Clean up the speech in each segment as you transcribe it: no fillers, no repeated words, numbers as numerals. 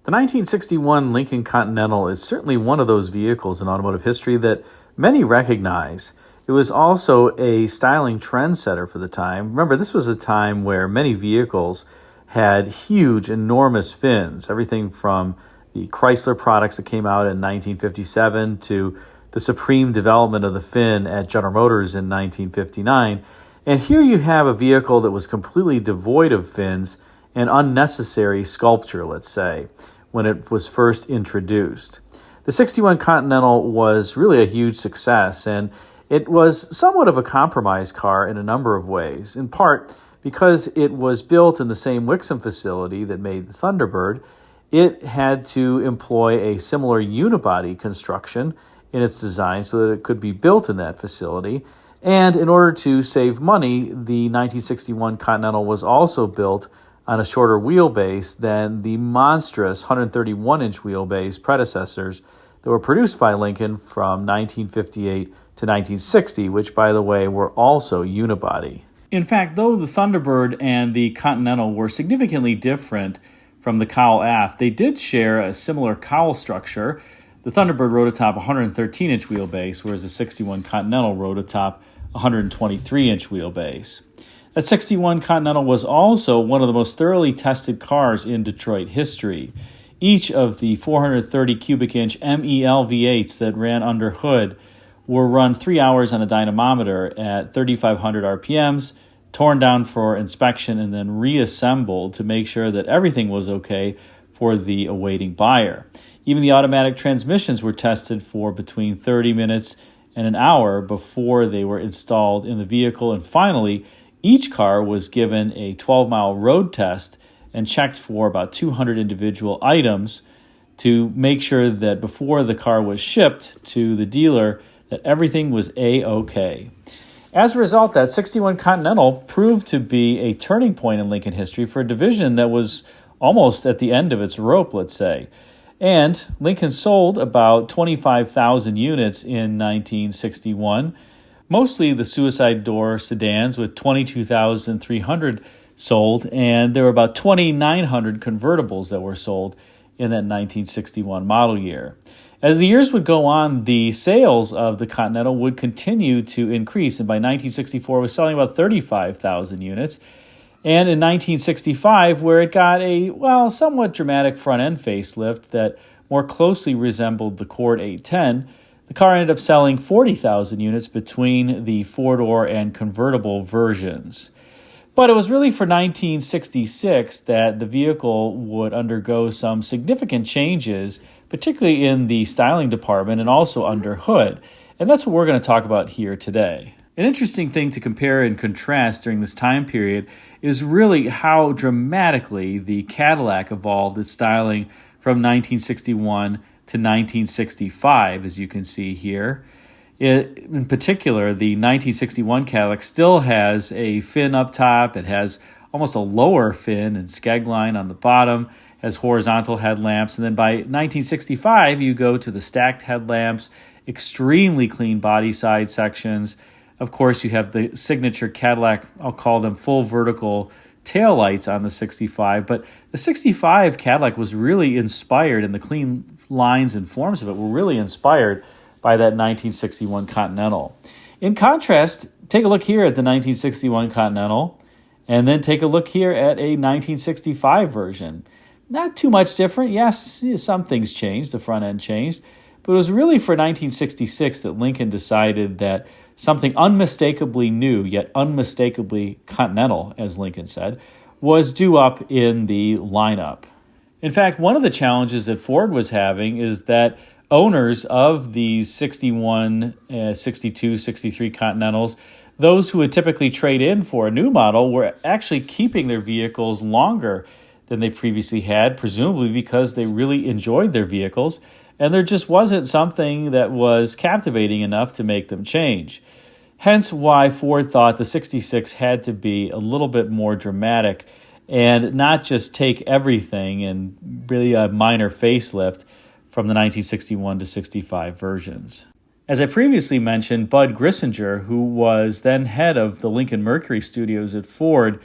The 1961 Lincoln Continental is certainly one of those vehicles in automotive history that many recognize. It was also a styling trendsetter for the time. Remember, this was a time where many vehicles had huge, enormous fins, everything from the Chrysler products that came out in 1957 to the supreme development of the fin at General Motors in 1959. And here you have a vehicle that was completely devoid of fins and unnecessary sculpture, let's say, when it was first introduced. The 61 Continental was really a huge success, and it was somewhat of a compromise car in a number of ways, in part because it was built in the same Wixom facility that made the Thunderbird. It had to employ a similar unibody construction in its design so that it could be built in that facility. And in order to save money, the 1961 Continental was also built on a shorter wheelbase than the monstrous 131-inch wheelbase predecessors that were produced by Lincoln from 1958 to 1960, which, by the way, were also unibody. In fact, though the Thunderbird and the Continental were significantly different from the cowl aft, they did share a similar cowl structure. The Thunderbird rode atop a 113-inch wheelbase, whereas the 61 Continental rode atop a 123-inch wheelbase. That 61 Continental was also one of the most thoroughly tested cars in Detroit history. Each of the 430 cubic inch MEL V8s that ran under hood were run 3 hours on a dynamometer at 3,500 RPMs, torn down for inspection, and then reassembled to make sure that everything was okay for the awaiting buyer. Even the automatic transmissions were tested for between 30 minutes and an hour before they were installed in the vehicle, and finally, each car was given a 12-mile road test and checked for about 200 individual items to make sure that before the car was shipped to the dealer, that everything was A-OK. As a result, that 61 Continental proved to be a turning point in Lincoln history for a division that was almost at the end of its rope, let's say. And Lincoln sold about 25,000 units in 1961, mostly the suicide door sedans with 22,300 sold, and there were about 2,900 convertibles that were sold in that 1961 model year. As the years would go on, the sales of the Continental would continue to increase, and by 1964 it was selling about 35,000 units. And in 1965, where it got a, somewhat dramatic front-end facelift that more closely resembled the Cord 810, the car ended up selling 40,000 units between the four-door and convertible versions. But it was really for 1966 that the vehicle would undergo some significant changes, particularly in the styling department and also under hood. And that's what we're going to talk about here today. An interesting thing to compare and contrast during this time period is really how dramatically the Cadillac evolved its styling from 1961 to 1965, as you can see here. In particular, the 1961 Cadillac still has a fin up top. It has almost a lower fin and skeg line on the bottom, has horizontal headlamps, and then by 1965 you go to the stacked headlamps, extremely clean body side sections. Of course, you have the signature Cadillac, I'll call them full vertical taillights on the 65, but the 65 Cadillac was really inspired, and the clean lines and forms of it were really inspired by that 1961 Continental. In contrast, take a look here at the 1961 Continental, and then take a look here at a 1965 version. Not too much different. Yes, some things changed, the front end changed, but it was really for 1966 that Lincoln decided that something unmistakably new, yet unmistakably Continental, as Lincoln said, was due up in the lineup. In fact, one of the challenges that Ford was having is that owners of these 61, 62, 63 Continentals, those who would typically trade in for a new model, were actually keeping their vehicles longer than they previously had, presumably because they really enjoyed their vehicles, and there just wasn't something that was captivating enough to make them change. Hence why Ford thought the 66 had to be a little bit more dramatic and not just take everything and really a minor facelift from the 1961 to 65 versions. As I previously mentioned, Bud Grissinger, who was then head of the Lincoln Mercury studios at Ford,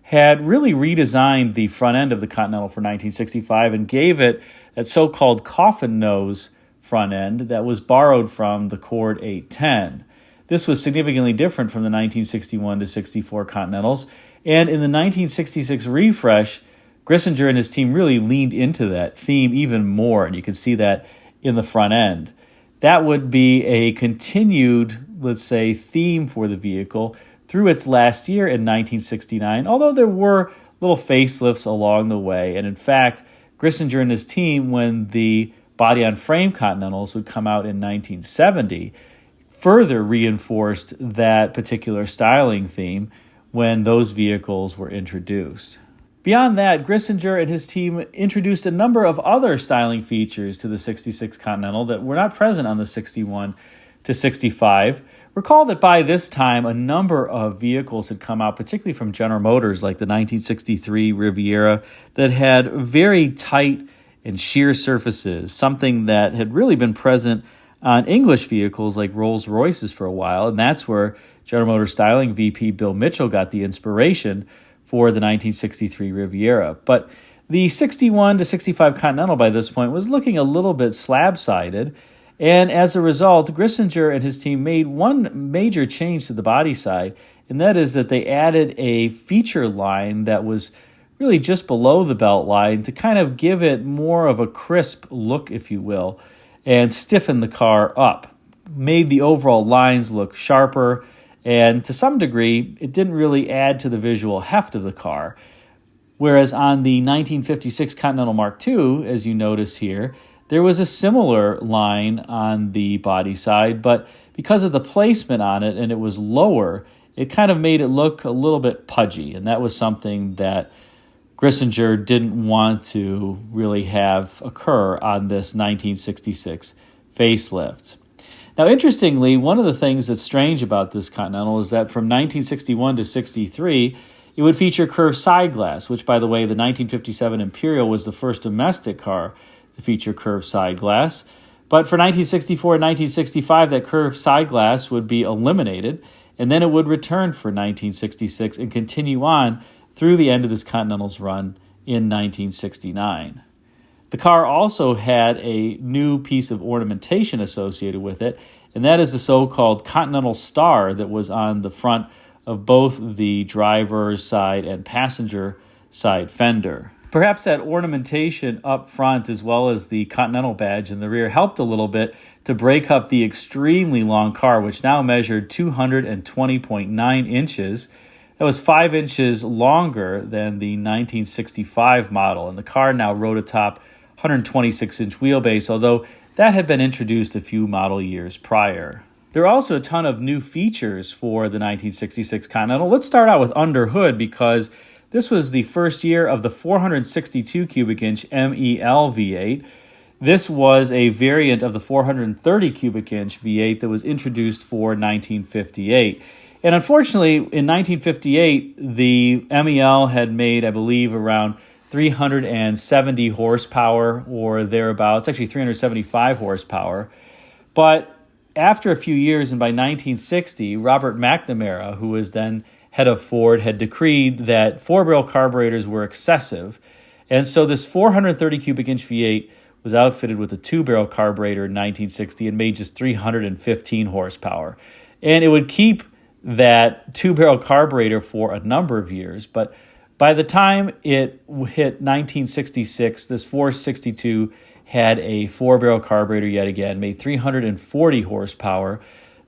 had really redesigned the front end of the Continental for 1965 and gave it that so-called coffin nose front end that was borrowed from the Cord 810. This was significantly different from the 1961 to 64 Continentals, and in the 1966 refresh, Grissinger and his team really leaned into that theme even more, and you can see that in the front end. That would be a continued, let's say, theme for the vehicle through its last year in 1969, although there were little facelifts along the way. And in fact, Grissinger and his team, when the body-on-frame Continentals would come out in 1970, further reinforced that particular styling theme when those vehicles were introduced. Beyond that, Grissinger and his team introduced a number of other styling features to the 66 Continental that were not present on the 61 to 65. Recall that by this time, a number of vehicles had come out, particularly from General Motors, like the 1963 Riviera, that had very tight and sheer surfaces, something that had really been present on English vehicles like Rolls-Royces for a while, and that's where General Motors styling VP Bill Mitchell got the inspiration for the 1963 Riviera. But the 61 to 65 Continental by this point was looking a little bit slab-sided, and as a result, Grissinger and his team made one major change to the body side, and that is that they added a feature line that was really just below the belt line to kind of give it more of a crisp look, if you will, and stiffen the car up. Made the overall lines look sharper, and to some degree, it didn't really add to the visual heft of the car. Whereas on the 1956 Continental Mark II, as you notice here, there was a similar line on the body side, but because of the placement on it and it was lower, it kind of made it look a little bit pudgy, and that was something that Grissinger didn't want to really have occur on this 1966 facelift. Now, interestingly, one of the things that's strange about this Continental is that from 1961 to 63, it would feature curved side glass, which, by the way, the 1957 Imperial was the first domestic car to feature curved side glass. But for 1964 and 1965, that curved side glass would be eliminated, and then it would return for 1966 and continue on through the end of this Continental's run in 1969. The car also had a new piece of ornamentation associated with it, and that is the so-called Continental Star that was on the front of both the driver's side and passenger side fender. Perhaps that ornamentation up front, as well as the Continental badge in the rear, helped a little bit to break up the extremely long car, which now measured 220.9 inches. That was 5 inches longer than the 1965 model, and the car now rode atop 126-inch wheelbase, although that had been introduced a few model years prior. There are also a ton of new features for the 1966 Continental. Let's start out with under hood, because this was the first year of the 462 cubic inch MEL V8. This was a variant of the 430 cubic inch V8 that was introduced for 1958. And unfortunately, in 1958, the MEL had made, I believe, around 370 horsepower or thereabouts, actually 375 horsepower. But after a few years, and by 1960, Robert McNamara, who was then head of Ford, had decreed that four-barrel carburetors were excessive. And so this 430 cubic inch V8 was outfitted with a two-barrel carburetor in 1960 and made just 315 horsepower. And it would keep that two-barrel carburetor for a number of years, but by the time it hit 1966, this 462 had a four-barrel carburetor yet again, made 340 horsepower.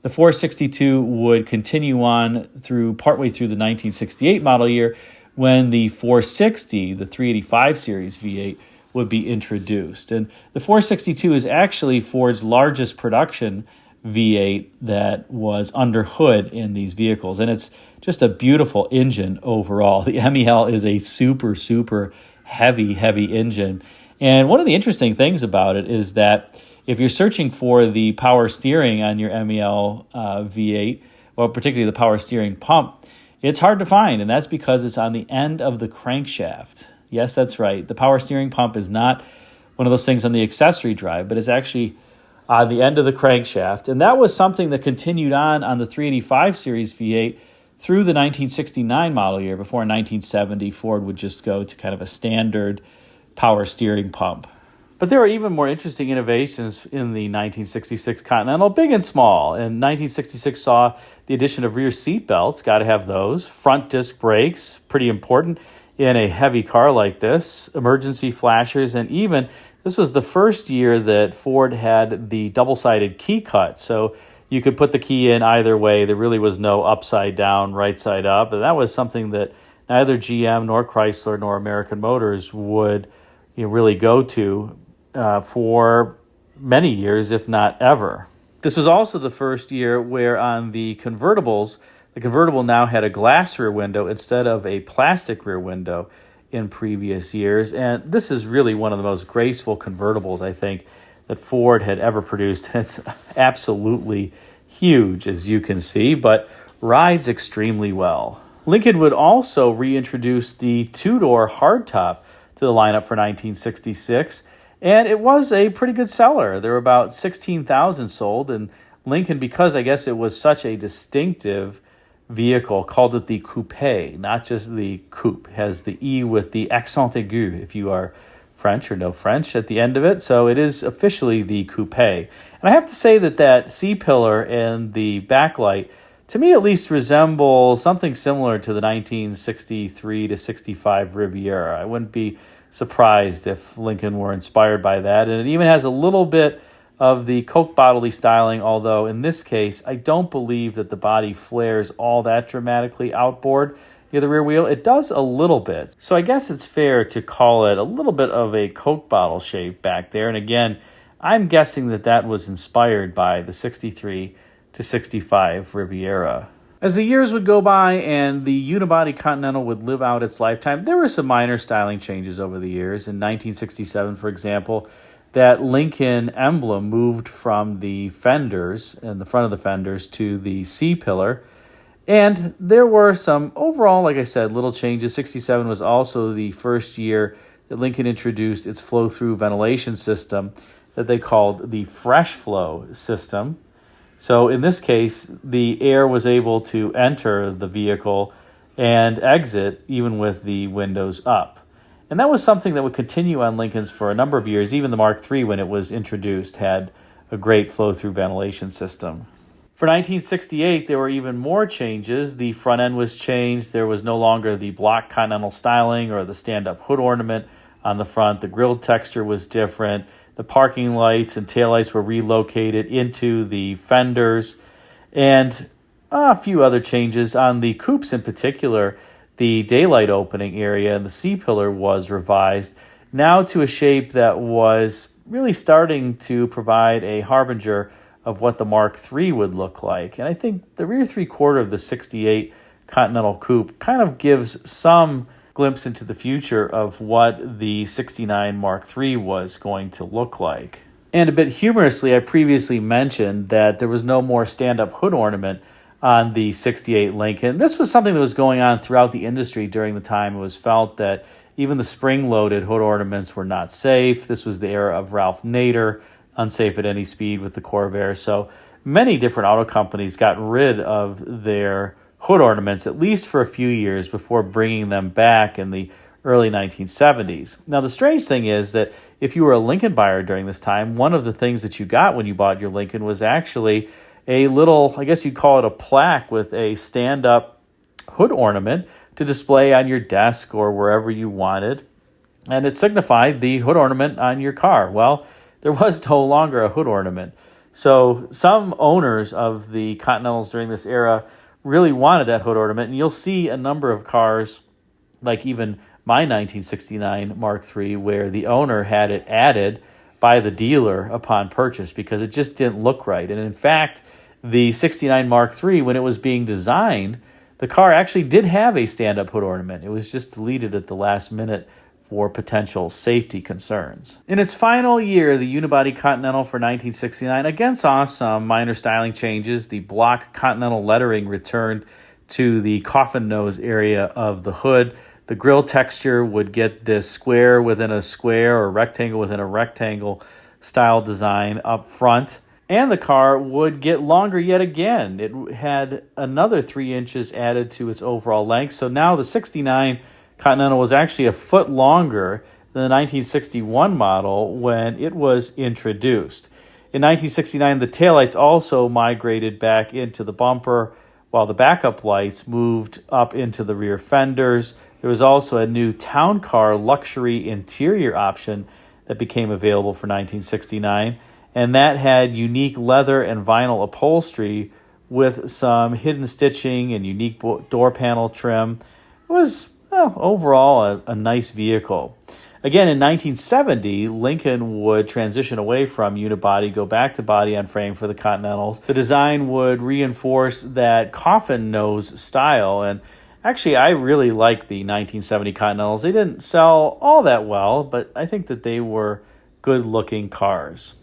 The 462 would continue on through partway through the 1968 model year when the 460, the 385 series V8, would be introduced. And the 462 is actually Ford's largest production V8 that was under hood in these vehicles, and it's just a beautiful engine overall. The MEL is a super, super heavy engine, and one of the interesting things about it is that if you're searching for the power steering on your MEL V8, well, particularly the power steering pump, it's hard to find, and that's because it's on the end of the crankshaft. Yes, that's right. The power steering pump is not one of those things on the accessory drive, but it's actually on the end of the crankshaft. And that was something that continued on the 385 series V8 through the 1969 model year. Before 1970, Ford would just go to kind of a standard power steering pump. But there were even more interesting innovations in the 1966 Continental, big and small. And 1966 saw the addition of rear seat belts, got to have those. Front disc brakes, pretty important in a heavy car like this. Emergency flashers, and even this was the first year that Ford had the double-sided key cut. So you could put the key in either way. There really was no upside down, right side up. And that was something that neither GM nor Chrysler nor American Motors would really go to for many years, if not ever. This was also the first year where on the convertibles, the convertible now had a glass rear window instead of a plastic rear window in previous years. And this is really one of the most graceful convertibles, I think, that Ford had ever produced. It's absolutely huge, as you can see, but rides extremely well. Lincoln would also reintroduce the two-door hardtop to the lineup for 1966, and it was a pretty good seller. There were about 16,000 sold, and Lincoln, because I guess it was such a distinctive vehicle, called it the coupe, not just the coupe. It has the E with the accent aigu, if you are French or know French at the end of it. So it is officially the coupe. And I have to say that C-pillar and the backlight, to me at least, resemble something similar to the 1963 to 65 Riviera. I wouldn't be surprised if Lincoln were inspired by that. And it even has a little bit of the Coke bottle-y styling, although in this case, I don't believe that the body flares all that dramatically outboard near the rear wheel. It does a little bit. So I guess it's fair to call it a little bit of a Coke bottle shape back there. And again, I'm guessing that was inspired by the 63 to 65 Riviera. As the years would go by and the unibody Continental would live out its lifetime, there were some minor styling changes over the years. In 1967, for example, that Lincoln emblem moved from the fenders and the front of the fenders to the C-pillar. And there were some overall, like I said, little changes. 67 was also the first year that Lincoln introduced its flow-through ventilation system that they called the Fresh Flow system. So in this case, the air was able to enter the vehicle and exit even with the windows up. And that was something that would continue on Lincolns for a number of years. Even the Mark III, when it was introduced, had a great flow-through ventilation system. For 1968, there were even more changes. The front end was changed. There was no longer the block Continental styling or the stand-up hood ornament on the front. The grille texture was different. The parking lights and taillights were relocated into the fenders. And a few other changes. On the coupes in particular, the daylight opening area and the C-pillar was revised, now to a shape that was really starting to provide a harbinger of what the Mark III would look like. And I think the rear three-quarter of the 68 Continental Coupe kind of gives some glimpse into the future of what the 69 Mark III was going to look like. And a bit humorously, I previously mentioned that there was no more stand-up hood ornament on the 68 Lincoln. This was something that was going on throughout the industry during the time. It was felt that even the spring-loaded hood ornaments were not safe. This was the era of Ralph Nader, unsafe at any speed with the Corvair. So many different auto companies got rid of their hood ornaments, at least for a few years, before bringing them back in the early 1970s. Now, the strange thing is that if you were a Lincoln buyer during this time, one of the things that you got when you bought your Lincoln was actually a little, I guess you'd call it a plaque with a stand-up hood ornament to display on your desk or wherever you wanted. And it signified the hood ornament on your car. Well, there was no longer a hood ornament. So some owners of the Continentals during this era really wanted that hood ornament. And you'll see a number of cars, like even my 1969 Mark III, where the owner had it added by the dealer upon purchase because it just didn't look right. And in fact, the 69 Mark III, when it was being designed, the car actually did have a stand-up hood ornament. It was just deleted at the last minute for potential safety concerns. In its final year, the Unibody Continental for 1969 again saw some minor styling changes. The block Continental lettering returned to the coffin nose area of the hood. The grille texture would get this square within a square or rectangle within a rectangle style design up front. And the car would get longer yet again. It had another 3 inches added to its overall length. So now the 69 Continental was actually a foot longer than the 1961 model when it was introduced. In 1969, the taillights also migrated back into the bumper, while the backup lights moved up into the rear fenders. There was also a new town car luxury interior option that became available for 1969, and that had unique leather and vinyl upholstery with some hidden stitching and unique door panel trim. It was, well, overall a nice vehicle. Again, in 1970, Lincoln would transition away from unibody, go back to body-on-frame for the Continentals. The design would reinforce that coffin nose style, and actually, I really like the 1970 Continentals. They didn't sell all that well, but I think that they were good-looking cars.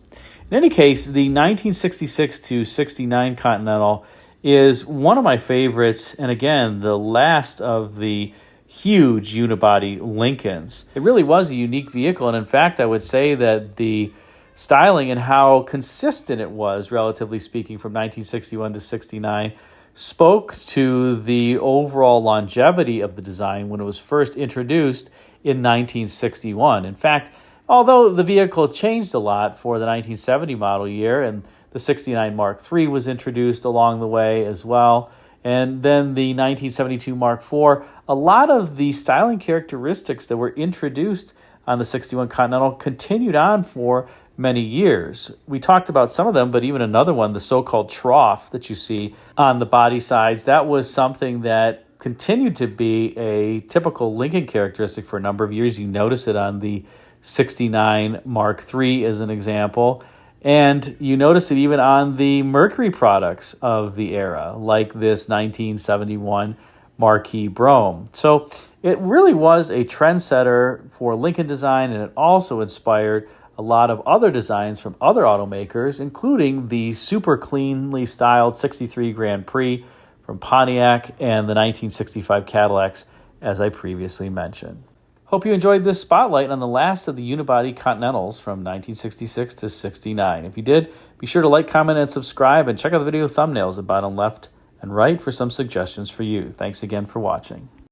In any case, the 1966 to 69 Continental is one of my favorites, and again, the last of the huge unibody Lincolns. It really was a unique vehicle, and in fact, I would say that the styling and how consistent it was, relatively speaking, from 1961 to 69, spoke to the overall longevity of the design when it was first introduced in 1961. In fact, although the vehicle changed a lot for the 1970 model year, and the 69 Mark III was introduced along the way as well, and then the 1972 Mark IV, a lot of the styling characteristics that were introduced on the 61 Continental continued on for many years. We talked about some of them, but even another one, the so-called trough that you see on the body sides, that was something that continued to be a typical Lincoln characteristic for a number of years. You notice it on the 69 Mark III as an example. And you notice it even on the Mercury products of the era, like this 1971 Marquis Brougham. So it really was a trendsetter for Lincoln design, and it also inspired a lot of other designs from other automakers, including the super cleanly styled 63 Grand Prix from Pontiac and the 1965 Cadillacs, as I previously mentioned. Hope you enjoyed this spotlight on the last of the unibody Continentals from 1966 to 69. If you did, be sure to like, comment, and subscribe, and check out the video thumbnails at bottom left and right for some suggestions for you. Thanks again for watching.